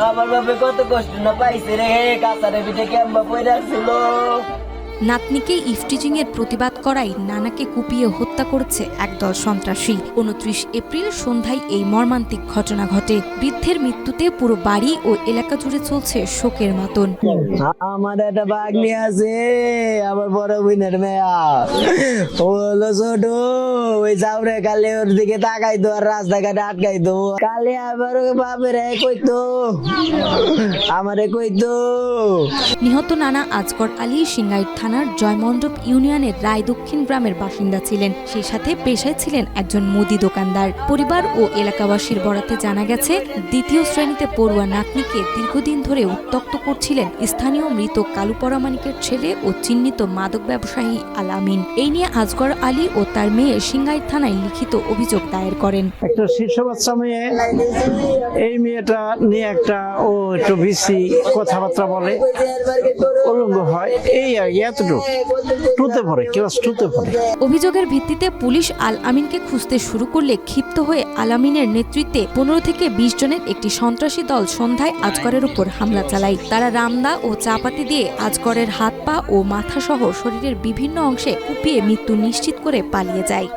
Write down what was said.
আমার বাপে কত কষ্ট না পাইছে রে, কাছারে পিঠে কেম্বা পয়রা ছিল। নাতনিকে ইফটিজিং এর প্রতিবাদ করায় নানাকে কুপিয়ে হত্যা করেছে একদল সন্ত্রাসী। 29 এপ্রিল সন্ধ্যায় এই মর্মান্তিক ঘটনা ঘটে। বৃদ্ধের মৃত্যুতে পুরো বাড়ি ও এলাকা জুড়ে চলছে শোকের মতন। আমার একটা বাগনি আছে, আমার বড় বোনের মেয়া, ও হলো ছোট। ওই যাওরে কালে ওর দিকে তাকাইতো আর রাস্তাঘাটে আটকাইতো। কালে আবার বাপের কইতো, আমারে কইতো। নিহত নানা আজগর আলী সিংগাইর থানার জয়মণ্ডপ ইউনিয়নের রায় দক্ষিণ গ্রামের বাসিন্দা ছিলেন। সেই সাথে পেশায় ছিলেন একজন মুদি দোকানদার। পরিবার ও এলাকাবাসীর বরাতে জানা গেছে, দ্বিতীয় শ্রেণীতে পড়ুয়া নাতনিকে দীর্ঘদিন ধরে উত্ত্যক্ত করছিলেন স্থানীয় মৃত কালু পরামানিকের ছেলে ও চিহ্নিত মাদক ব্যবসায়ী আল আমিন। এই নিয়ে আজগর আলী ও তার মেয়ে সিংগাইর থানায় লিখিত অভিযোগ দায়ের করেন। একটা শীর্ষ বাচ্চা মেয়ে, এই মেয়েটা নিয়ে ও একটু বেশি কথাবার্তা বলে, উলঙ্গ হয়, এই আর এতটুকু টুতে পড়ে, ক্লাস টুতে পড়ে। অভিযোগের ভিত্তিতে পুলিশ আল আমিনকে খুঁজতে শুরু করলে ক্ষিপ্ত হয়ে আল আমিনের নেতৃত্বে 15 থেকে 20 জনের একটি সন্ত্রাসী দল সন্ধ্যায় আজগরের উপর হামলা চালায়। তারা রামদা ও চাপাতি দিয়ে আজগরের হাত পা ও মাথা সহ শরীরের বিভিন্ন অংশে কুপিয়ে মৃত্যু নিশ্চিত করে পালিয়ে যায়।